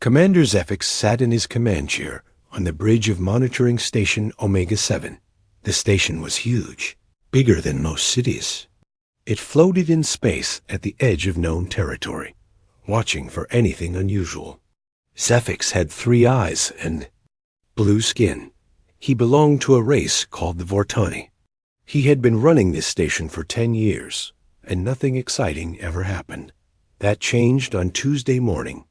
Commander Zephyx sat in his command chair on the bridge of monitoring station Omega-7. The station was huge, bigger than most cities. It floated in space at the edge of known territory, watching for anything unusual. Zephyx had 3 eyes and blue skin. He belonged to a race called the Vortani. He had been running this station for 10 years, and nothing exciting ever happened. That changed on Tuesday morning.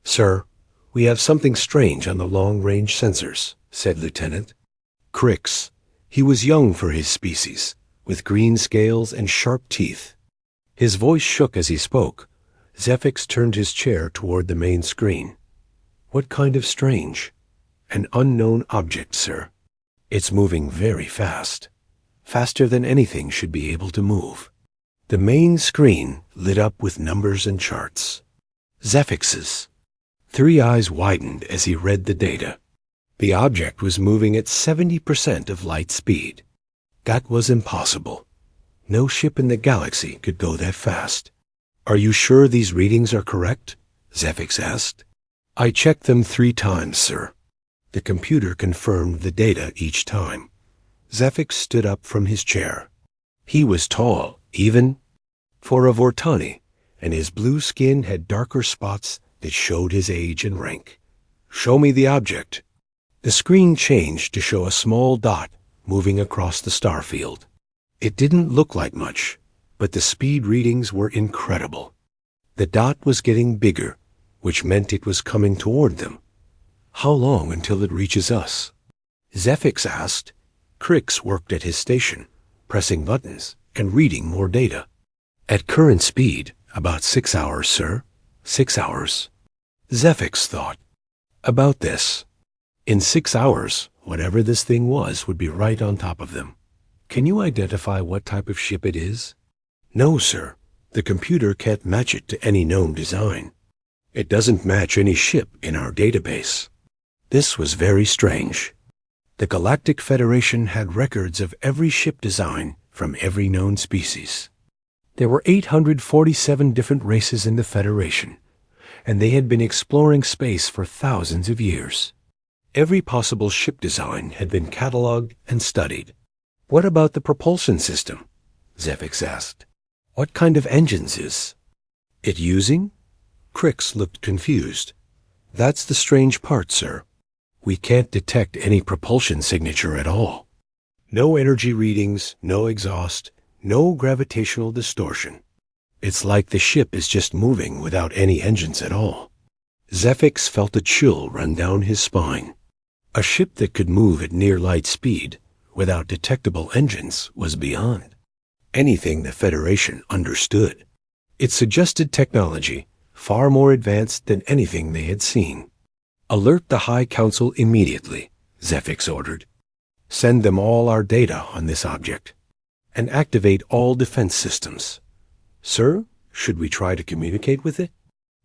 "Sir, we have something strange on the long-range sensors," said Lieutenant Crix. He was young for his species, with green scales and sharp teeth. His voice shook as he spoke. Zephyx turned his chair toward the main screen. "What kind of strange?" "An unknown object, sir. It's moving very fast. Faster than anything should be able to move." The main screen lit up with numbers and charts. Zephyx's 3 eyes widened as he read the data. The object was moving at 70% of light speed. That was impossible. No ship in the galaxy could go that fast. "Are you sure these readings are correct?" Zephyx asked. "I checked them 3 times, sir." The computer confirmed the data each time. Zephyx stood up from his chair. He was tall, even for a Vortani, and his blue skin had darker spots that showed his age and rank. "Show me the object." The screen changed to show a small dot moving across the star field. It didn't look like much, but the speed readings were incredible. The dot was getting bigger, which meant it was coming toward them. "How long until it reaches us?" Zephyx asked. Crix worked at his station, pressing buttons and reading more data. "At current speed, about 6 hours, sir." 6 hours. Zephyx thought about this. In 6 hours, whatever this thing was would be right on top of them. "Can you identify what type of ship it is?" "No, sir. The computer can't match it to any known design. It doesn't match any ship in our database." This was very strange. The Galactic Federation had records of every ship design from every known species. There were 847 different races in the Federation, and they had been exploring space for thousands of years. Every possible ship design had been cataloged and studied. "What about the propulsion system?" Zephyx asked. "What kind of engines is it using?" Crix looked confused. "That's the strange part, sir. We can't detect any propulsion signature at all. No energy readings, no exhaust, no gravitational distortion. It's like the ship is just moving without any engines at all." Zephyx felt a chill run down his spine. A ship that could move at near light speed without detectable engines was beyond anything the Federation understood. It suggested technology far more advanced than anything they had seen. "Alert the High Council immediately," Zephyx ordered. "Send them all our data on this object, and activate all defense systems." "Sir, should we try to communicate with it?"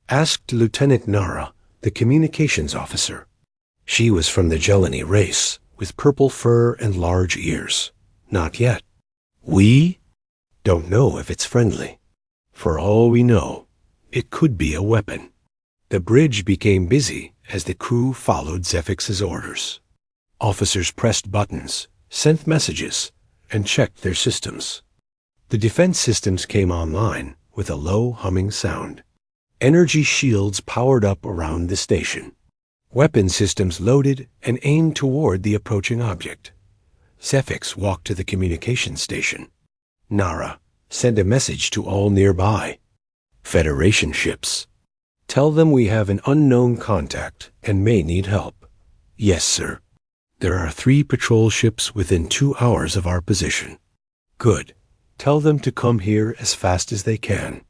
asked Lieutenant Nara, the communications officer. She was from the Jelani race, with purple fur and large ears. "Not yet. We don't know if it's friendly. For all we know, it could be a weapon." The bridge became busy as the crew followed Zephyx's orders. Officers pressed buttons, sent messages, and checked their systems. The defense systems came online with a low humming sound. Energy shields powered up around the station. Weapon systems loaded and aimed toward the approaching object. Zephyx walked to the communication station. "Nara, send a message to all nearby Federation ships. Tell them we have an unknown contact and may need help." "Yes, sir. There are 3 patrol ships within 2 hours of our position." "Good. Tell them to come here as fast as they can."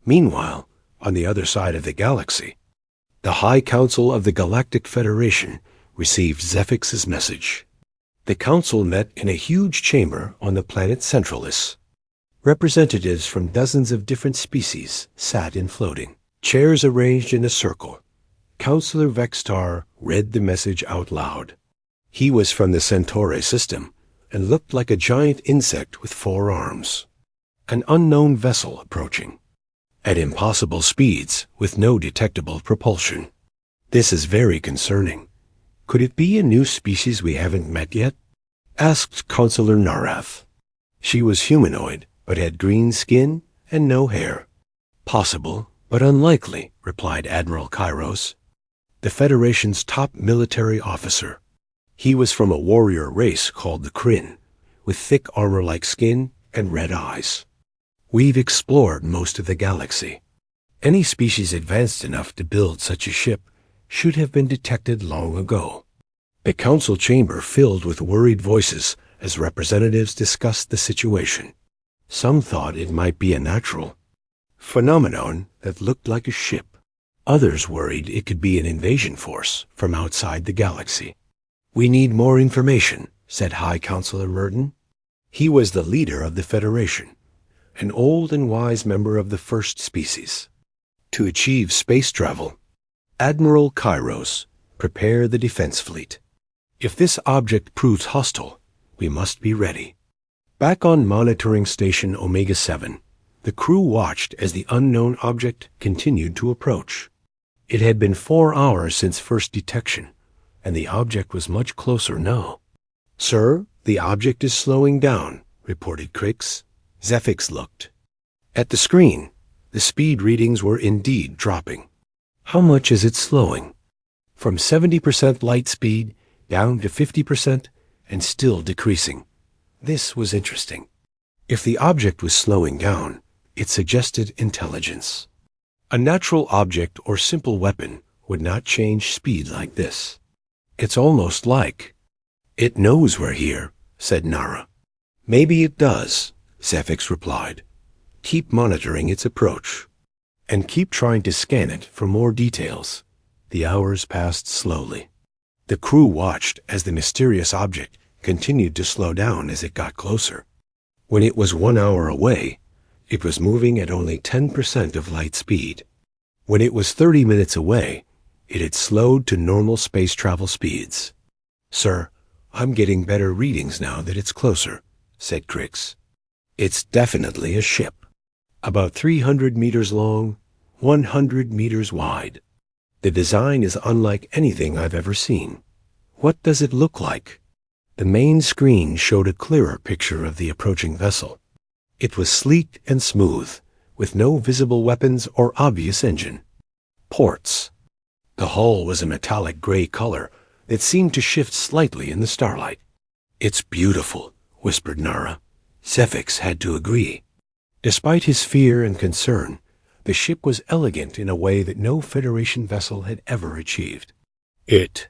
Meanwhile, on the other side of the galaxy, the High Council of the Galactic Federation received Zephyx's message. The council met in a huge chamber on the planet Centralis. Representatives from dozens of different species sat in floating chairs arranged in a circle. Councillor Vextar read the message out loud. He was from the Centauri system and looked like a giant insect with 4 arms. An unknown vessel approaching, at impossible speeds with no detectable propulsion. This is very concerning. Could it be a new species we haven't met yet? Asked Counselor Narath. She was humanoid, but had green skin and no hair. Possible, but unlikely, replied Admiral Kairos, the Federation's top military officer. He was from a warrior race called the Kryn, with thick armor-like skin and red eyes. We've explored most of the galaxy. Any species advanced enough to build such a ship should have been detected long ago. The council chamber filled with worried voices as representatives discussed the situation. Some thought it might be a natural phenomenon that looked like a ship. Others worried it could be an invasion force from outside the galaxy. We need more information, said High Counselor Merton. He was the leader of the Federation, an old and wise member of the first species. To achieve space travel, Admiral Kairos, prepare the defense fleet. If this object proves hostile, we must be ready. Back on monitoring station Omega 7, the crew watched as the unknown object continued to approach. It had been 4 hours since first detection, and the object was much closer now. Sir, the object is slowing down, reported Crix. Zephix looked. At the screen, the speed readings were indeed dropping. How much is it slowing? From 70% light speed down to 50% and still decreasing. This was interesting. If the object was slowing down, it suggested intelligence. A natural object or simple weapon would not change speed like this. It's almost like it knows we're here, said Nara. Maybe it does, Zephix replied. Keep monitoring its approach, and keep trying to scan it for more details. The hours passed slowly. The crew watched as the mysterious object continued to slow down as it got closer. When it was 1 hour away, it was moving at only 10% of light speed. When it was 30 minutes away, it had slowed to normal space travel speeds. Sir, I'm getting better readings now that it's closer, said Crix. It's definitely a ship. About 300 meters long, 100 meters wide. The design is unlike anything I've ever seen. What does it look like? The main screen showed a clearer picture of the approaching vessel. It was sleek and smooth, with no visible weapons or obvious engine. Ports. The hull was a metallic gray color that seemed to shift slightly in the starlight. It's beautiful, whispered Nara. Zephix had to agree. Despite his fear and concern, the ship was elegant in a way that no Federation vessel had ever achieved. It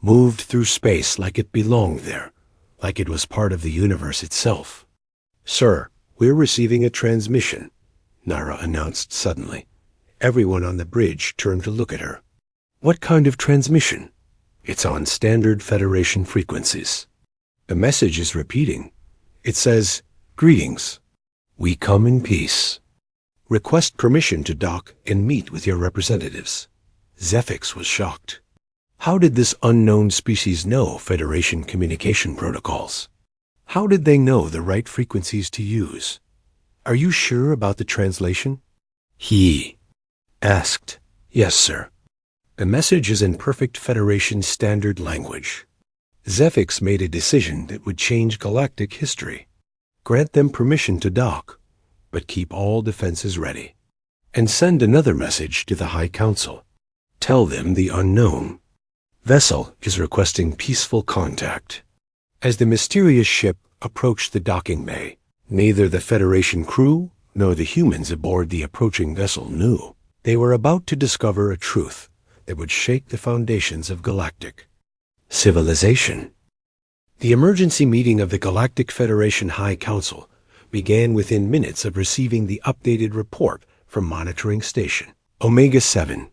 moved through space like it belonged there, like it was part of the universe itself. Sir, we're receiving a transmission, Nara announced suddenly. Everyone on the bridge turned to look at her. What kind of transmission? It's on standard Federation frequencies. The message is repeating. It says, Greetings. We come in peace. Request permission to dock and meet with your representatives. Zephix was shocked. How did this unknown species know Federation communication protocols? How did they know the right frequencies to use? Are you sure about the translation? He asked. Yes, sir. The message is in perfect Federation standard language. Zephix made a decision that would change galactic history. Grant them permission to dock, but keep all defenses ready. And send another message to the High Council. Tell them the unknown vessel is requesting peaceful contact. As the mysterious ship approached the docking bay, neither the Federation crew nor the humans aboard the approaching vessel knew. They were about to discover a truth that would shake the foundations of galactic civilization. The emergency meeting of the Galactic Federation High Council began within minutes of receiving the updated report from Monitoring Station Omega 7.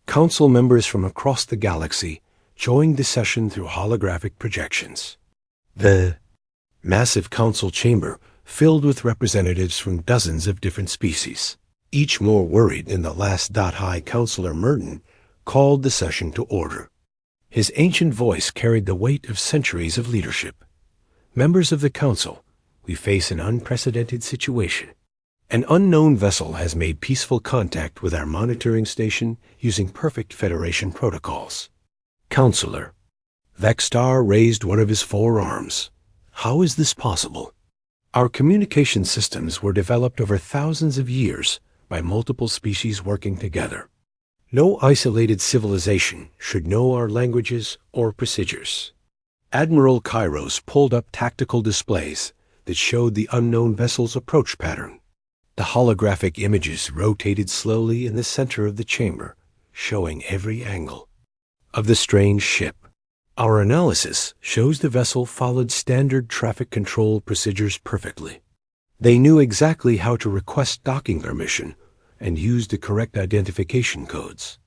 Council members from across the galaxy joined the session through holographic projections. The massive council chamber filled with representatives from dozens of different species, each more worried than the last. High Counselor Merton called the session to order. His ancient voice carried the weight of centuries of leadership. Members of the council, we face an unprecedented situation. An unknown vessel has made peaceful contact with our monitoring station using perfect Federation protocols. Counselor. Vexstar raised one of his forearms. How is this possible? Our communication systems were developed over thousands of years by multiple species working together. No isolated civilization should know our languages or procedures. Admiral Kairos pulled up tactical displays that showed the unknown vessel's approach pattern. The holographic images rotated slowly in the center of the chamber, showing every angle of the strange ship. Our analysis shows the vessel followed standard traffic control procedures perfectly. They knew exactly how to request docking permission and used the correct identification codes.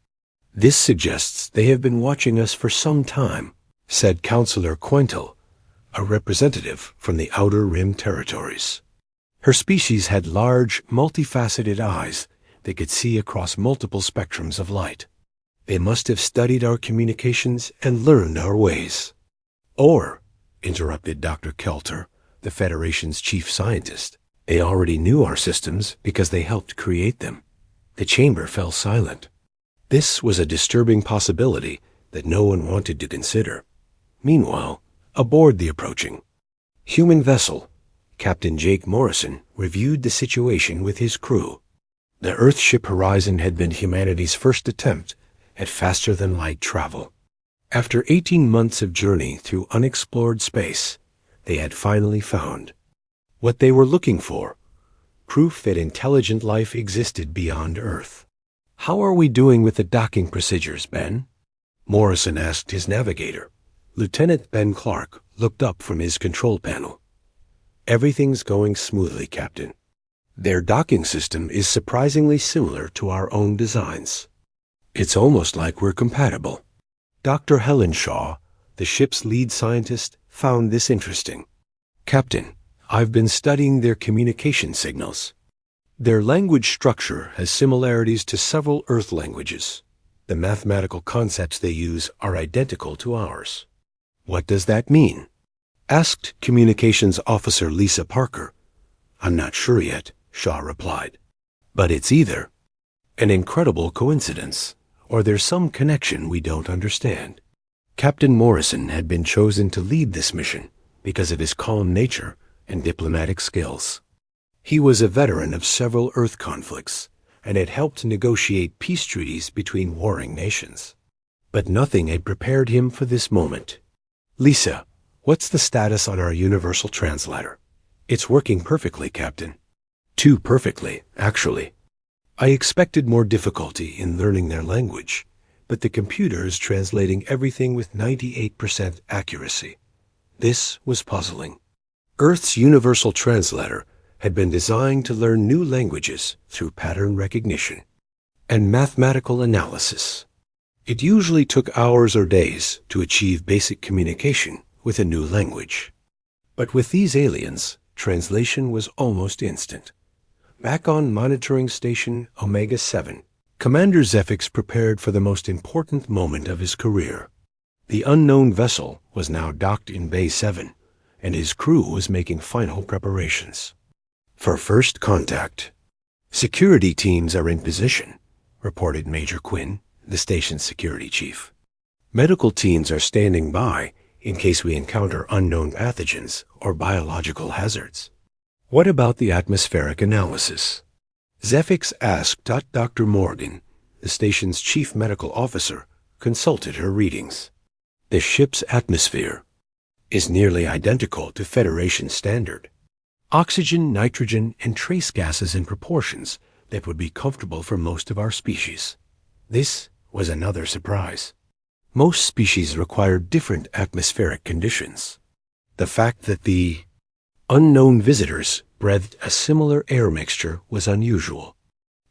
This suggests they have been watching us for some time, said Counselor Quintal, a representative from the Outer Rim territories. Her species had large, multifaceted eyes that could see across multiple spectrums of light. They must have studied our communications and learned our ways. Or, interrupted Dr. Kelter, the Federation's chief scientist, they already knew our systems because they helped create them. The chamber fell silent. This was a disturbing possibility that no one wanted to consider. Meanwhile, aboard the approaching human vessel, Captain Jake Morrison reviewed the situation with his crew. The Earthship Horizon had been humanity's first attempt at faster-than-light travel. After 18 months of journey through unexplored space, they had finally found what they were looking for: proof that intelligent life existed beyond Earth. How are we doing with the docking procedures, Ben? Morrison asked his navigator. Lieutenant Ben Clark looked up from his control panel. Everything's going smoothly, Captain. Their docking system is surprisingly similar to our own designs. It's almost like we're compatible. Dr. Helen Shaw, the ship's lead scientist, found this interesting. Captain, I've been studying their communication signals. Their language structure has similarities to several Earth languages. The mathematical concepts they use are identical to ours. What does that mean? Asked Communications Officer Lisa Parker. I'm not sure yet, Shaw replied. But it's either an incredible coincidence, or there's some connection we don't understand. Captain Morrison had been chosen to lead this mission because of his calm nature and diplomatic skills. He was a veteran of several Earth conflicts and had helped negotiate peace treaties between warring nations. But nothing had prepared him for this moment. Lisa, what's the status on our universal translator? It's working perfectly, Captain. Too perfectly, actually. I expected more difficulty in learning their language, but the computer is translating everything with 98% accuracy. This was puzzling. Earth's universal translator had been designed to learn new languages through pattern recognition and mathematical analysis. It usually took hours or days to achieve basic communication with a new language. But with these aliens, translation was almost instant. Back on monitoring station Omega 7, Commander Zephyx prepared for the most important moment of his career. The unknown vessel was now docked in Bay 7, and his crew was making final preparations for first contact. Security teams are in position, reported Major Quinn, the station's security chief. Medical teams are standing by in case we encounter unknown pathogens or biological hazards. What about the atmospheric analysis? Zephyx asked. Dr. Morgan, the station's chief medical officer, consulted her readings. The ship's atmosphere is nearly identical to Federation standard. Oxygen, nitrogen, and trace gases in proportions that would be comfortable for most of our species. This was another surprise. Most species require different atmospheric conditions. The fact that the unknown visitors breathed a similar air mixture was unusual.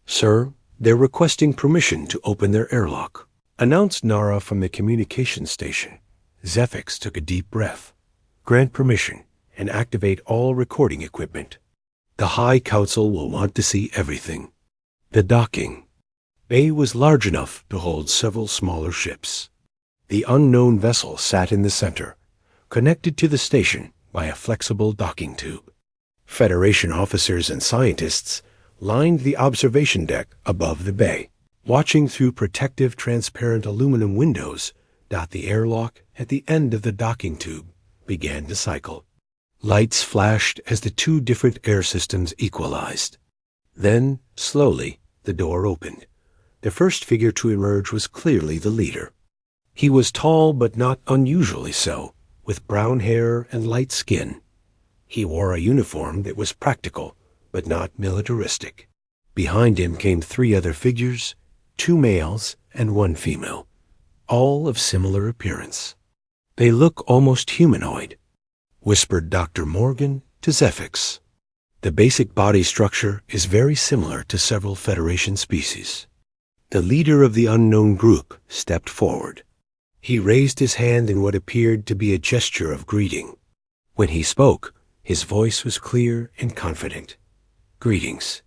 Sir, they're requesting permission to open their airlock, announced Nara from the communication station. Zephyx took a deep breath. Grant permission and activate all recording equipment. The High Council will want to see everything. The docking bay was large enough to hold several smaller ships. The unknown vessel sat in the center, connected to the station by a flexible docking tube. Federation officers and scientists lined the observation deck above the bay. Watching through protective, transparent aluminum windows, the airlock at the end of the docking tube began to cycle. Lights flashed as the two different air systems equalized. Then, slowly, the door opened. The first figure to emerge was clearly the leader. He was tall but not unusually so, with brown hair and light skin. He wore a uniform that was practical, but not militaristic. Behind him came 3 other figures, 2 males and 1 female, all of similar appearance. "They look almost humanoid," whispered Dr. Morgan to Zephyx. "The basic body structure is very similar to several Federation species." The leader of the unknown group stepped forward. He raised his hand in what appeared to be a gesture of greeting. When he spoke, his voice was clear and confident. "Greetings.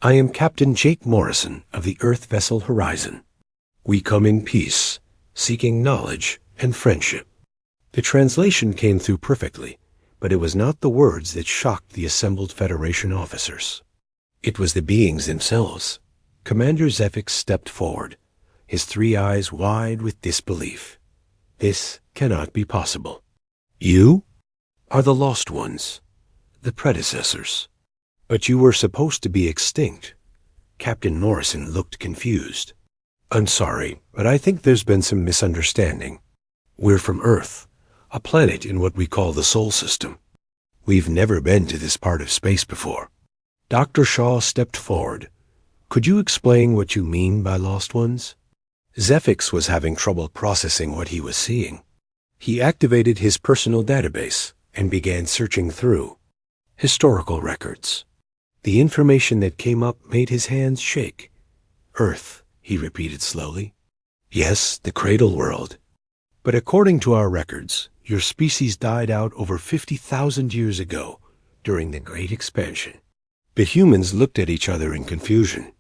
I am Captain Jake Morrison of the Earth vessel Horizon. We come in peace, seeking knowledge and friendship." The translation came through perfectly, but it was not the words that shocked the assembled Federation officers. It was the beings themselves. Commander Zephyx stepped forward, his 3 eyes wide with disbelief. "This cannot be possible. You are the lost ones, the predecessors. But you were supposed to be extinct." Captain Morrison looked confused. "I'm sorry, but I think there's been some misunderstanding. We're from Earth, a planet in what we call the Sol System. We've never been to this part of space before." Dr. Shaw stepped forward. "Could you explain what you mean by lost ones?" Zephyx was having trouble processing what he was seeing. He activated his personal database and began searching through historical records. The information that came up made his hands shake. "Earth," he repeated slowly. "Yes, the cradle world. But according to our records, your species died out over 50,000 years ago during the Great Expansion." The humans looked at each other in confusion.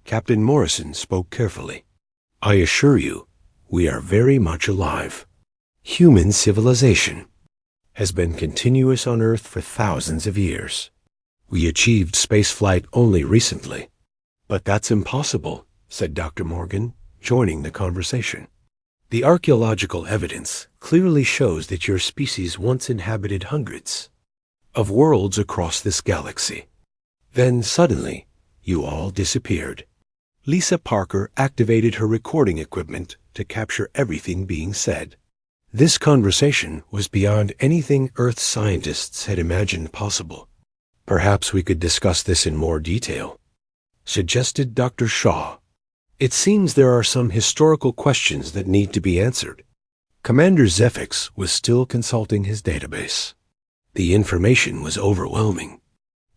Captain Morrison spoke carefully. "I assure you, we are very much alive. Human civilization has been continuous on Earth for thousands of years. We achieved spaceflight only recently." "But that's impossible," said Dr. Morgan, joining the conversation. "The archaeological evidence clearly shows that your species once inhabited hundreds of worlds across this galaxy. Then suddenly, you all disappeared." Lisa Parker activated her recording equipment to capture everything being said. This conversation was beyond anything Earth scientists had imagined possible. "Perhaps we could discuss this in more detail," suggested Dr. Shaw. "It seems there are some historical questions that need to be answered." Commander Zephyx was still consulting his database. The information was overwhelming.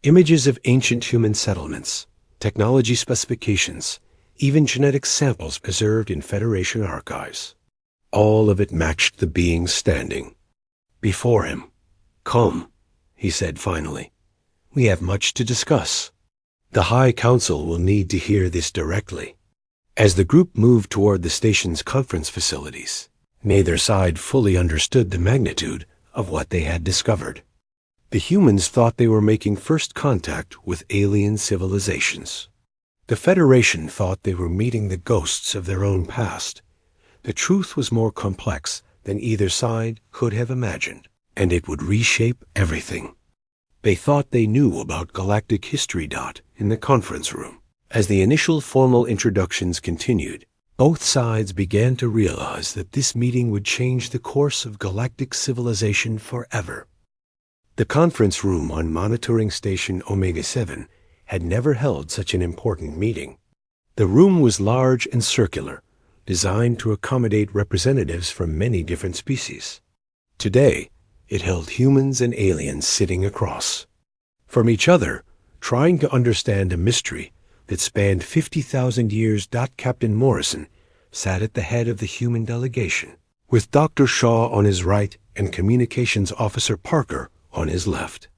Images of ancient human settlements, technology specifications, even genetic samples preserved in Federation archives. All of it matched the beings standing before him. "Come," he said finally. "We have much to discuss. The High Council will need to hear this directly." As the group moved toward the station's conference facilities, neither side fully understood the magnitude of what they had discovered. The humans thought they were making first contact with alien civilizations. The Federation thought they were meeting the ghosts of their own past. The truth was more complex than either side could have imagined, and it would reshape everything. They thought they knew about galactic history in the conference room. As the initial formal introductions continued, both sides began to realize that this meeting would change the course of galactic civilization forever. The conference room on monitoring station Omega-7 had never held such an important meeting. The room was large and circular, designed to accommodate representatives from many different species. Today, it held humans and aliens sitting across from each other, trying to understand a mystery that spanned 50,000 years. Captain Morrison sat at the head of the human delegation, with Dr. Shaw on his right and Communications Officer Parker on his left.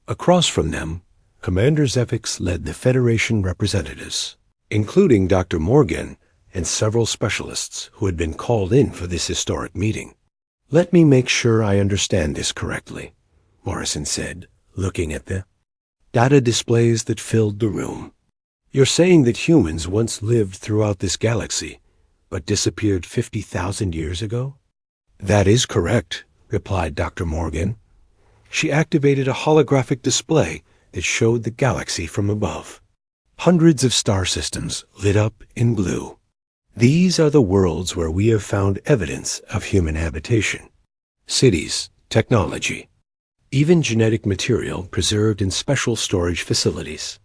Across from them, Commander Zephyx led the Federation representatives, including Dr. Morgan and several specialists who had been called in for this historic meeting. "Let me make sure I understand this correctly," Morrison said, looking at the data displays that filled the room. You're saying that humans once lived throughout this galaxy, but disappeared 50,000 years ago? That is correct, replied Dr. Morgan. She activated a holographic display that showed the galaxy from above. Hundreds of star systems lit up in blue. These are the worlds where we have found evidence of human habitation. Cities, technology, even genetic material preserved in special storage facilities.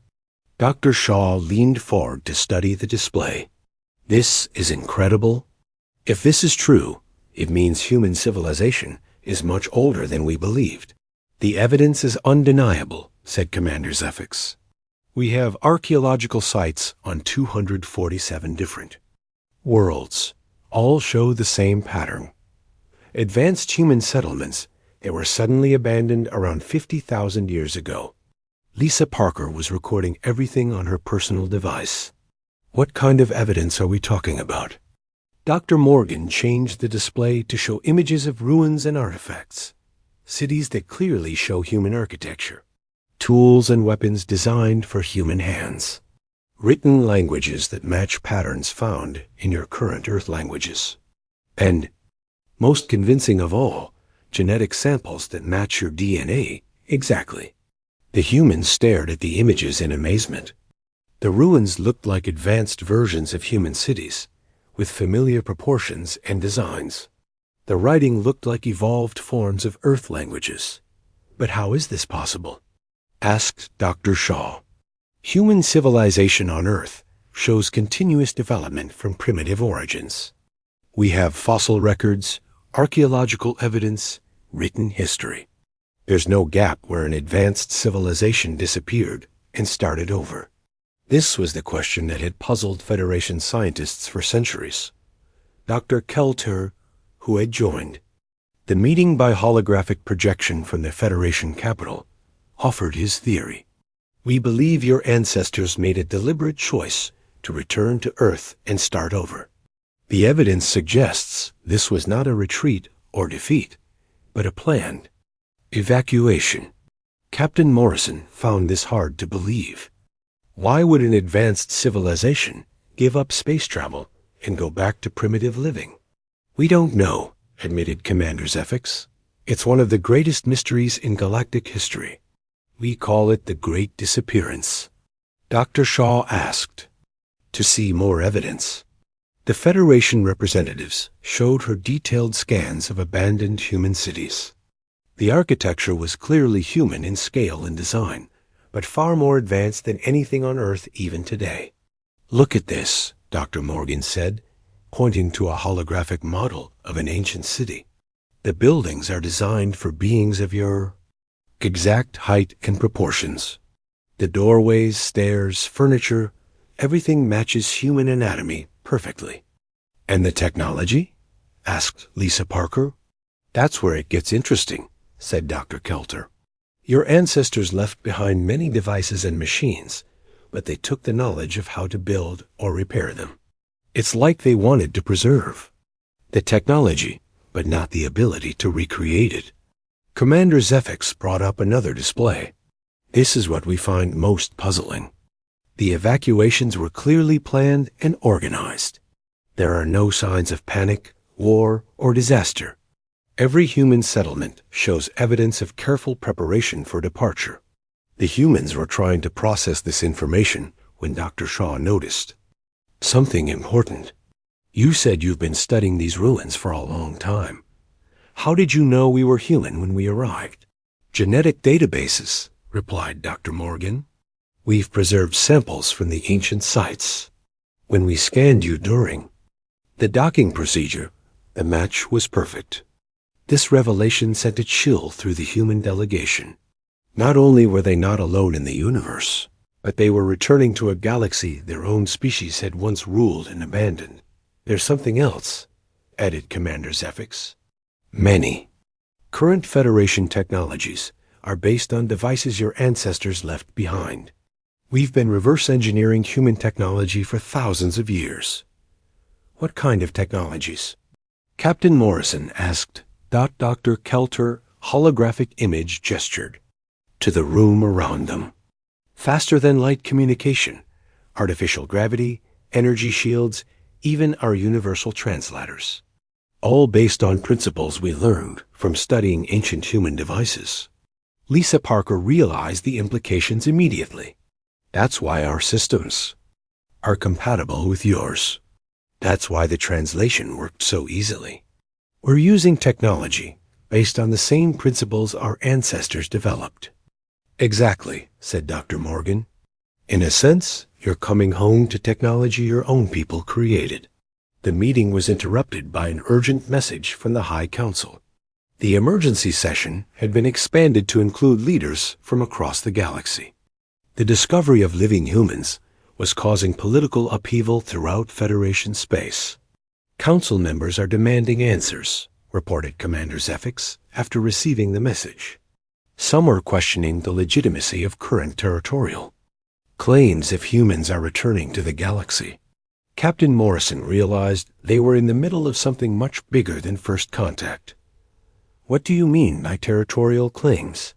Dr. Shaw leaned forward to study the display. This is incredible. If this is true, it means human civilization is much older than we believed. The evidence is undeniable, said Commander Zephyx. We have archaeological sites on 247 different worlds. All show the same pattern. Advanced human settlements that were suddenly abandoned around 50,000 years ago. Lisa Parker was recording everything on her personal device. What kind of evidence are we talking about? Dr. Morgan changed the display to show images of ruins and artifacts, cities that clearly show human architecture, tools and weapons designed for human hands, written languages that match patterns found in your current Earth languages, and, most convincing of all, genetic samples that match your DNA exactly. The humans stared at the images in amazement. The ruins looked like advanced versions of human cities, with familiar proportions and designs. The writing looked like evolved forms of Earth languages. But how is this possible? Asked Dr. Shaw. Human civilization on Earth shows continuous development from primitive origins. We have fossil records, archaeological evidence, written history. There's no gap where an advanced civilization disappeared and started over. This was the question that had puzzled Federation scientists for centuries. Dr. Kelter, who had joined the meeting by holographic projection from the Federation capital, offered his theory. We believe your ancestors made a deliberate choice to return to Earth and start over. The evidence suggests this was not a retreat or defeat, but a planned evacuation. Captain Morrison found this hard to believe. Why would an advanced civilization give up space travel and go back to primitive living? We don't know, admitted Commander Zephyx. It's one of the greatest mysteries in galactic history. We call it the Great Disappearance. Dr. Shaw asked to see more evidence. The Federation representatives showed her detailed scans of abandoned human cities. The architecture was clearly human in scale and design, but far more advanced than anything on Earth even today. Look at this, Dr. Morgan said, pointing to a holographic model of an ancient city. The buildings are designed for beings of your exact height and proportions. The doorways, stairs, furniture, everything matches human anatomy perfectly. And the technology? Asked Lisa Parker. That's where it gets interesting, said Dr. Kelter. Your ancestors left behind many devices and machines, but they took the knowledge of how to build or repair them. It's like they wanted to preserve the technology, but not the ability to recreate it. Commander Zephyx brought up another display. This is what we find most puzzling. The evacuations were clearly planned and organized. There are no signs of panic, war, or disaster. Every human settlement shows evidence of careful preparation for departure. The humans were trying to process this information when Dr. Shaw noticed something important. You said you've been studying these ruins for a long time. How did you know we were human when we arrived? Genetic databases, replied Dr. Morgan. We've preserved samples from the ancient sites. When we scanned you during the docking procedure, the match was perfect. This revelation sent a chill through the human delegation. Not only were they not alone in the universe, but they were returning to a galaxy their own species had once ruled and abandoned. There's something else, added Commander Zephyx. Many current Federation technologies are based on devices your ancestors left behind. We've been reverse engineering human technology for thousands of years. What kind of technologies? Captain Morrison asked. Dr. Kelter, holographic image gestured to the room around them. Faster-than-light communication, artificial gravity, energy shields, even our universal translators. All based on principles we learned from studying ancient human devices. Lisa Parker realized the implications immediately. That's why our systems are compatible with yours. That's why the translation worked so easily. We're using technology based on the same principles our ancestors developed. Exactly, said Dr. Morgan. In a sense, you're coming home to technology your own people created. The meeting was interrupted by an urgent message from the High Council. The emergency session had been expanded to include leaders from across the galaxy. The discovery of living humans was causing political upheaval throughout Federation space. Council members are demanding answers, reported Commander Zephyx after receiving the message. Some are questioning the legitimacy of current territorial claims if humans are returning to the galaxy. Captain Morrison realized they were in the middle of something much bigger than first contact. What do you mean by territorial claims?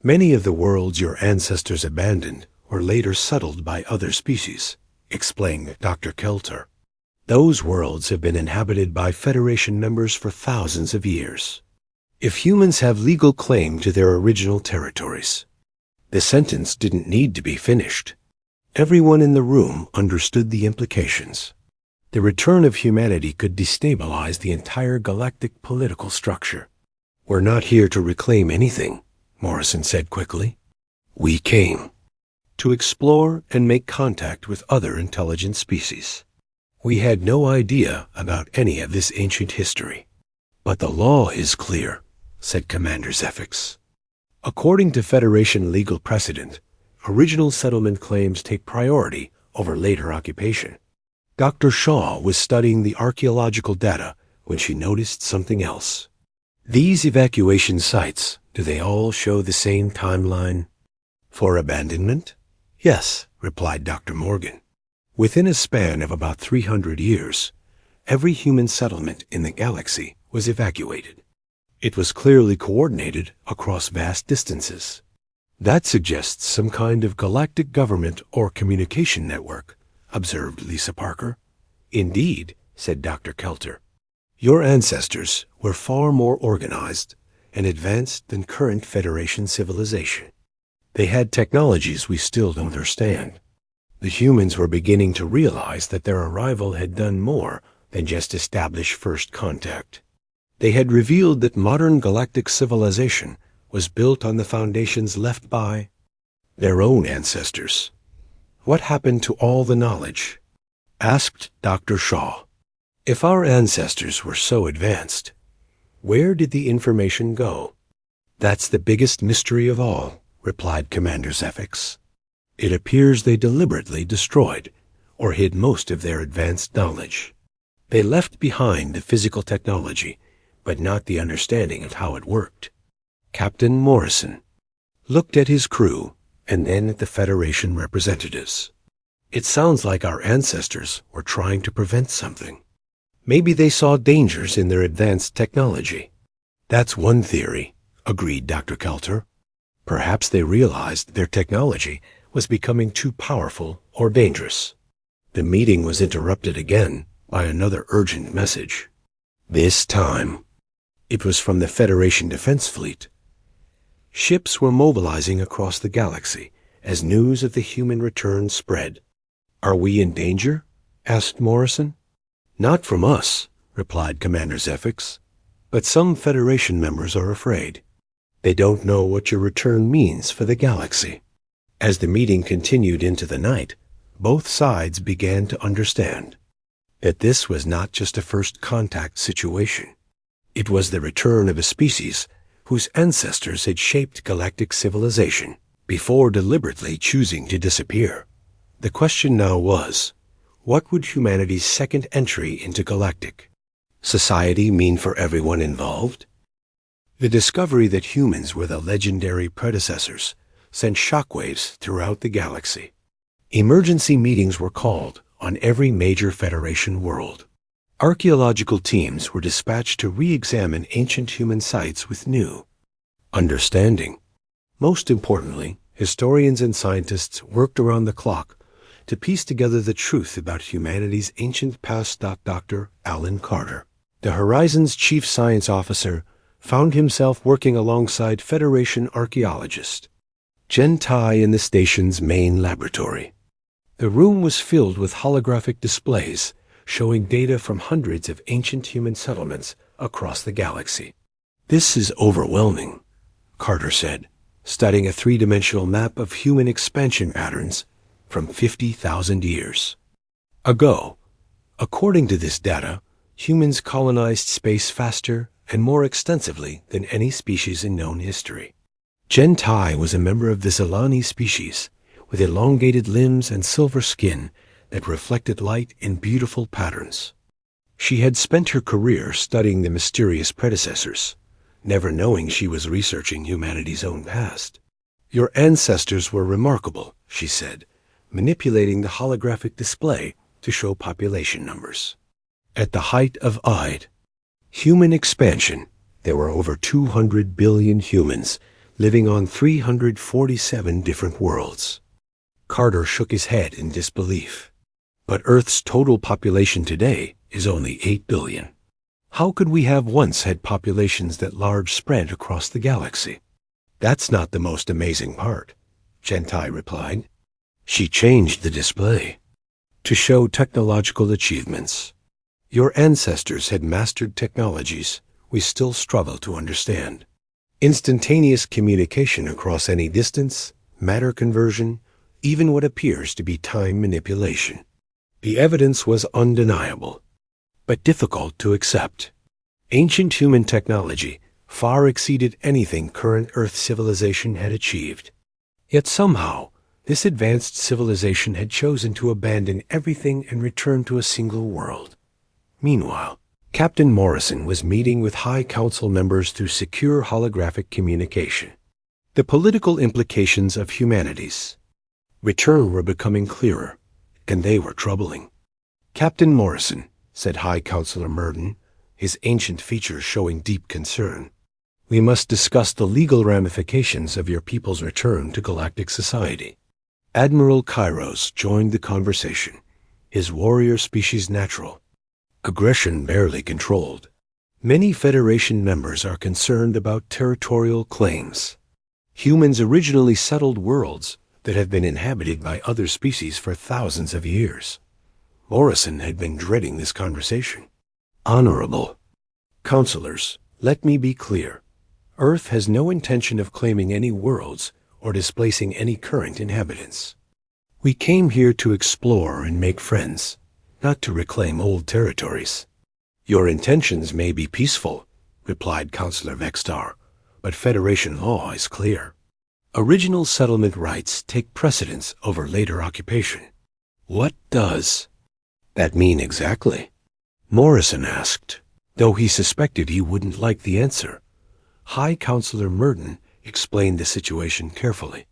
Many of the worlds your ancestors abandoned were later settled by other species, explained Dr. Kelter. Those worlds have been inhabited by Federation members for thousands of years. If humans have legal claim to their original territories, the sentence didn't need to be finished. Everyone in the room understood the implications. The return of humanity could destabilize the entire galactic political structure. We're not here to reclaim anything, Morrison said quickly. We came to explore and make contact with other intelligent species. We had no idea about any of this ancient history. But the law is clear, said Commander Zephyx. According to Federation legal precedent, original settlement claims take priority over later occupation. Dr. Shaw was studying the archaeological data when she noticed something else. These evacuation sites, do they all show the same timeline? For abandonment? Yes, replied Dr. Morgan. Within a span of about 300 years, every human settlement in the galaxy was evacuated. It was clearly coordinated across vast distances. That suggests some kind of galactic government or communication network, observed Lisa Parker. Indeed, said Dr. Kelter. Your ancestors were far more organized and advanced than current Federation civilization. They had technologies we still don't understand. The humans were beginning to realize that their arrival had done more than just establish first contact. They had revealed that modern galactic civilization was built on the foundations left by their own ancestors. What happened to all the knowledge? Asked Dr. Shaw. If our ancestors were so advanced, where did the information go? That's the biggest mystery of all, replied Commander Zephyx. It appears they deliberately destroyed or hid most of their advanced knowledge. They left behind the physical technology, but not the understanding of how it worked. Captain Morrison looked at his crew and then at the Federation representatives. It sounds like our ancestors were trying to prevent something. Maybe they saw dangers in their advanced technology. That's one theory, agreed Dr. Kelter. Perhaps they realized their technology was becoming too powerful or dangerous. The meeting was interrupted again by another urgent message. This time, it was from the Federation Defense Fleet. Ships were mobilizing across the galaxy as news of the human return spread. Are we in danger? Asked Morrison. Not from us, replied Commander Zephyx, but some Federation members are afraid. They don't know what your return means for the galaxy. As the meeting continued into the night, both sides began to understand that this was not just a first contact situation. It was the return of a species whose ancestors had shaped galactic civilization before deliberately choosing to disappear. The question now was, what would humanity's second entry into galactic society mean for everyone involved? The discovery that humans were the legendary predecessors sent shockwaves throughout the galaxy. Emergency meetings were called on every major Federation world. Archaeological teams were dispatched to re-examine ancient human sites with new understanding. Most importantly, historians and scientists worked around the clock to piece together the truth about humanity's ancient past. Dr. Alan Carter, the Horizon's chief science officer, found himself working alongside Federation archaeologist Jen Tai in the station's main laboratory. The room was filled with holographic displays showing data from hundreds of ancient human settlements across the galaxy. "This is overwhelming," Carter said, studying a three-dimensional map of human expansion patterns from 50,000 years ago. According to this data, humans colonized space faster and more extensively than any species in known history. Jen Tai was a member of the Zelani species, with elongated limbs and silver skin that reflected light in beautiful patterns. She had spent her career studying the mysterious predecessors, never knowing she was researching humanity's own past. "Your ancestors were remarkable," she said, manipulating the holographic display to show population numbers. At the height of human expansion, there were over 200 billion humans living on 347 different worlds. Carter shook his head in disbelief. "But Earth's total population today is only 8 billion. How could we have once had populations that large spread across the galaxy?" "That's not the most amazing part," Jen Tai replied. She changed the display to show technological achievements. "Your ancestors had mastered technologies we still struggle to understand. Instantaneous communication across any distance, matter conversion, even what appears to be time manipulation. The evidence was undeniable, but difficult to accept. Ancient human technology far exceeded anything current Earth civilization had achieved. Yet somehow, this advanced civilization had chosen to abandon everything and return to a single world." Meanwhile, Captain Morrison was meeting with High Council members through secure holographic communication. The political implications of humanity's return were becoming clearer, and they were troubling. "Captain Morrison," said High Counselor Murden, his ancient features showing deep concern, "we must discuss the legal ramifications of your people's return to galactic society." Admiral Kairos joined the conversation, his warrior species natural, aggression barely controlled. "Many Federation members are concerned about territorial claims. Humans originally settled worlds that have been inhabited by other species for thousands of years." Morrison had been dreading this conversation. "Honorable counselors, let me be clear. Earth has no intention of claiming any worlds or displacing any current inhabitants. We came here to explore and make friends, not to reclaim old territories." "Your intentions may be peaceful," replied Counselor Vextar, "but Federation law is clear. Original settlement rights take precedence over later occupation." "What does that mean exactly?" Morrison asked, though he suspected he wouldn't like the answer. High Counselor Murden explained the situation carefully.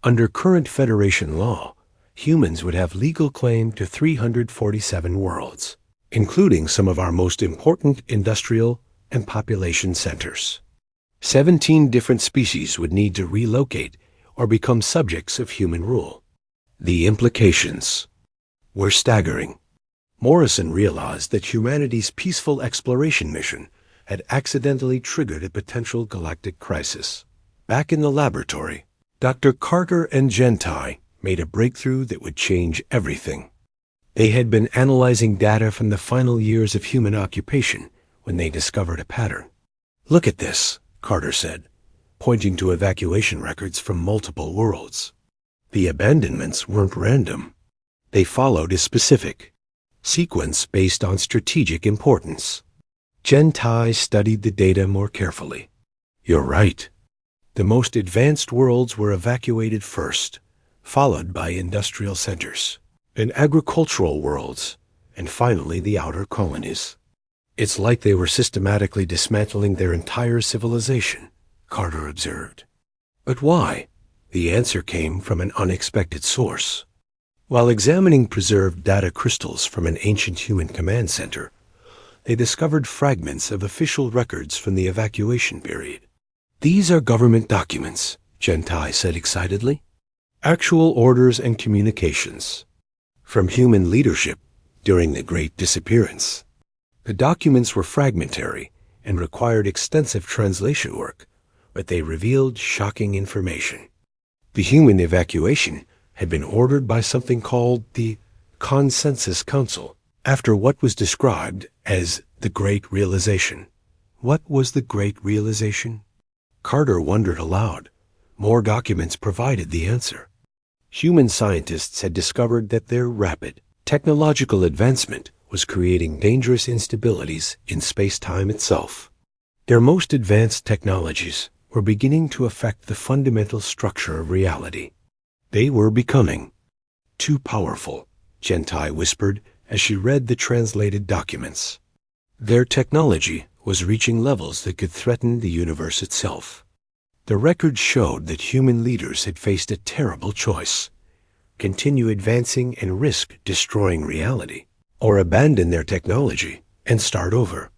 Under current Federation law, humans would have legal claim to 347 worlds, including some of our most important industrial and population centers. 17 different species would need to relocate or become subjects of human rule. The implications were staggering. Morrison realized that humanity's peaceful exploration mission had accidentally triggered a potential galactic crisis. Back in the laboratory, Dr. Carter and Jen Tai made a breakthrough that would change everything. They had been analyzing data from the final years of human occupation when they discovered a pattern. "Look at this," Carter said, pointing to evacuation records from multiple worlds. The abandonments weren't random. They followed a specific sequence based on strategic importance. Jen Tai studied the data more carefully. "You're right. The most advanced worlds were evacuated first, followed by industrial centers, then agricultural worlds, and finally the outer colonies. It's like they were systematically dismantling their entire civilization," Carter observed. "But why?" The answer came from an unexpected source. While examining preserved data crystals from an ancient human command center, they discovered fragments of official records from the evacuation period. "These are government documents," Jen Tai said excitedly. "Actual orders and communications. from human leadership during the Great Disappearance. The documents were fragmentary and required extensive translation work, but they revealed shocking information. The human evacuation had been ordered by something called the Consensus Council, after what was described as the Great Realization. What was the Great Realization? Carter wondered aloud. More documents provided the answer. Human scientists had discovered that their rapid technological advancement was creating dangerous instabilities in space-time itself. Their most advanced technologies were beginning to affect the fundamental structure of reality. They were becoming too powerful, Gentai whispered as she read the translated documents. Their technology was reaching levels that could threaten the universe itself. The records showed that human leaders had faced a terrible choice: continue advancing and risk destroying reality, or abandon their technology and start over.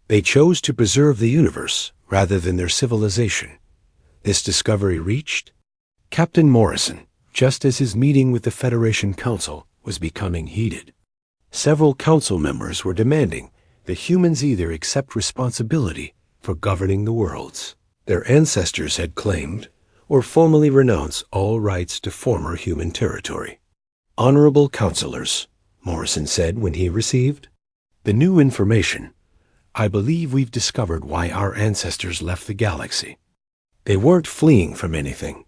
They chose to preserve the universe rather than their civilization. This discovery reached Captain Morrison just as his meeting with the Federation Council was becoming heated. Several council members were demanding that humans either accept responsibility for governing the worlds their ancestors had claimed, or formally renounce all rights to former human territory. "Honorable councilors," Morrison said when he received the new information, "I believe we've discovered why our ancestors left the galaxy. They weren't fleeing from anything.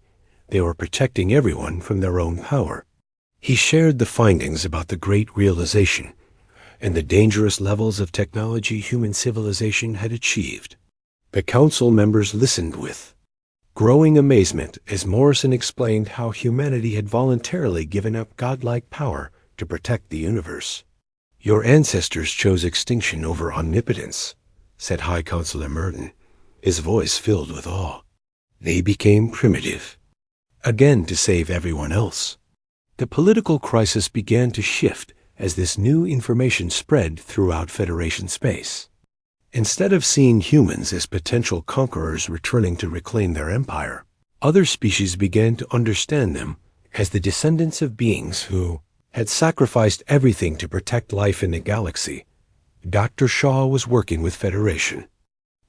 They were protecting everyone from their own power." He shared the findings about the Great Realization and the dangerous levels of technology human civilization had achieved. The council members listened with growing amazement as Morrison explained how humanity had voluntarily given up godlike power to protect the universe. "Your ancestors chose extinction over omnipotence," said High Counselor Merton, his voice filled with awe. "They became primitive, again to save everyone else." The political crisis began to shift as this new information spread throughout Federation space. Instead of seeing humans as potential conquerors returning to reclaim their empire, other species began to understand them as the descendants of beings who had sacrificed everything to protect life in the galaxy. Dr. Shaw was working with Federation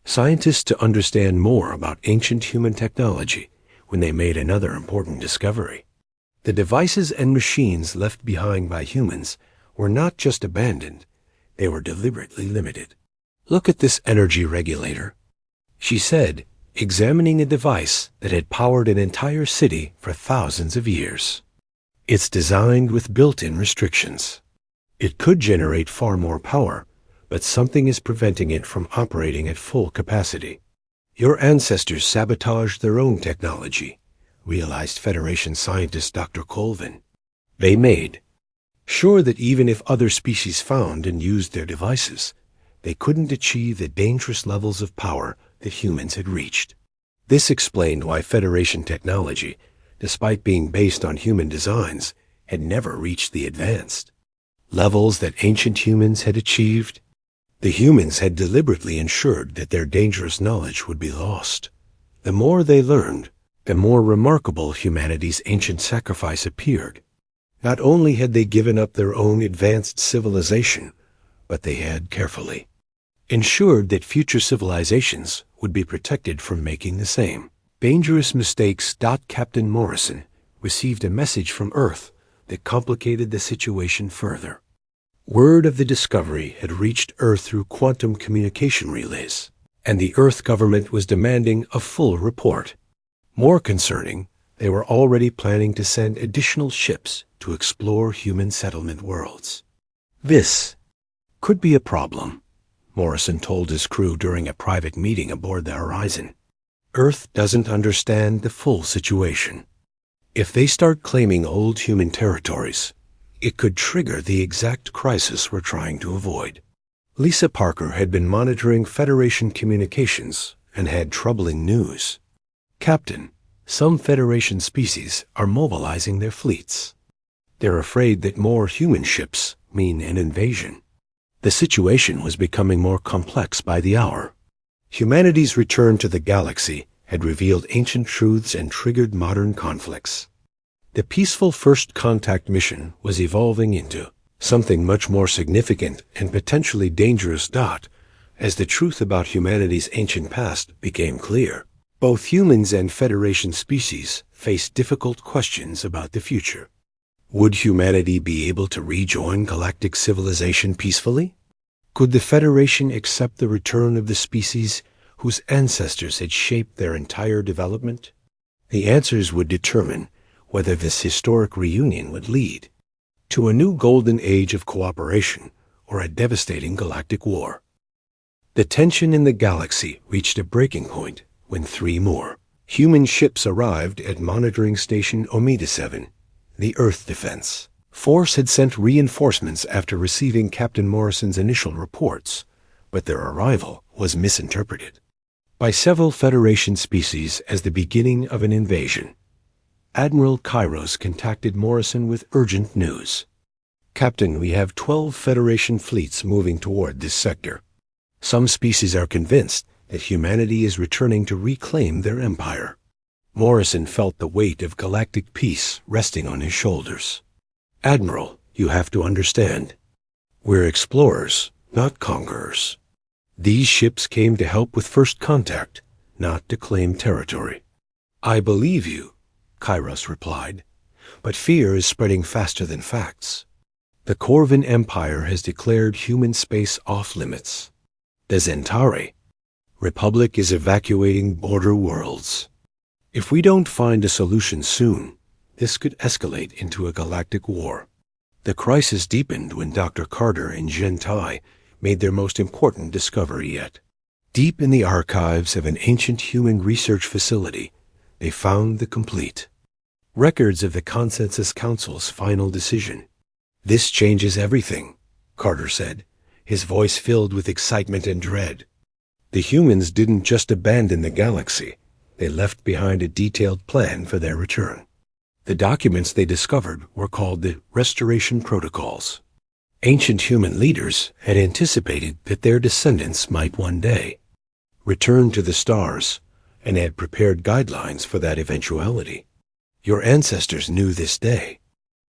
scientists to understand more about ancient human technology when they made another important discovery. The devices and machines left behind by humans were not just abandoned, they were deliberately limited. "Look at this energy regulator," she said, examining a device that had powered an entire city for thousands of years. "It's designed with built-in restrictions. It could generate far more power, but something is preventing it from operating at full capacity. Your ancestors sabotaged their own technology," realized Federation scientist Dr. Colvin. They made sure that even if other species found and used their devices, they couldn't achieve the dangerous levels of power that humans had reached. This explained why Federation technology, despite being based on human designs, had never reached the advanced levels that ancient humans had achieved. The humans had deliberately ensured that their dangerous knowledge would be lost. The more they learned, the more remarkable humanity's ancient sacrifice appeared. Not only had they given up their own advanced civilization, but they had carefully ensured that future civilizations would be protected from making the same dangerous mistakes. Captain Morrison received a message from Earth that complicated the situation further. Word of the discovery had reached Earth through quantum communication relays, and the Earth government was demanding a full report. More concerning, they were already planning to send additional ships to explore human settlement worlds. "This could be a problem," Morrison told his crew during a private meeting aboard the Horizon. "Earth doesn't understand the full situation. If they start claiming old human territories, it could trigger the exact crisis we're trying to avoid." Lisa Parker had been monitoring Federation communications and had troubling news. "Captain, some Federation species are mobilizing their fleets. They're afraid that more human ships mean an invasion." The situation was becoming more complex by the hour. Humanity's return to the galaxy had revealed ancient truths and triggered modern conflicts. The peaceful first contact mission was evolving into something much more significant and potentially dangerous. As the truth about humanity's ancient past became clear, both humans and Federation species faced difficult questions about the future. Would humanity be able to rejoin galactic civilization peacefully? Could the Federation accept the return of the species whose ancestors had shaped their entire development? The answers would determine whether this historic reunion would lead to a new golden age of cooperation or a devastating galactic war. The tension in the galaxy reached a breaking point when 3 more human ships arrived at monitoring station Omega 7, the Earth Defense Force had sent reinforcements after receiving Captain Morrison's initial reports, but their arrival was misinterpreted by several Federation species as the beginning of an invasion. Admiral Kairos contacted Morrison with urgent news. "Captain, we have 12 Federation fleets moving toward this sector. Some species are convinced that humanity is returning to reclaim their empire." Morrison felt the weight of galactic peace resting on his shoulders. "Admiral, you have to understand. We're explorers, not conquerors. These ships came to help with first contact, not to claim territory." "I believe you," Kairos replied, "but fear is spreading faster than facts. The Corvin Empire has declared human space off-limits. The Zentari Republic is evacuating border worlds. If we don't find a solution soon, this could escalate into a galactic war." The crisis deepened when Dr. Carter and Gentai made their most important discovery yet. Deep in the archives of an ancient human research facility, they found the complete records of the Consensus Council's final decision. "This changes everything," Carter said, his voice filled with excitement and dread. "The humans didn't just abandon the galaxy. They left behind a detailed plan for their return. The documents they discovered were called the Restoration Protocols. Ancient human leaders had anticipated that their descendants might one day return to the stars and had prepared guidelines for that eventuality. Your ancestors knew this day,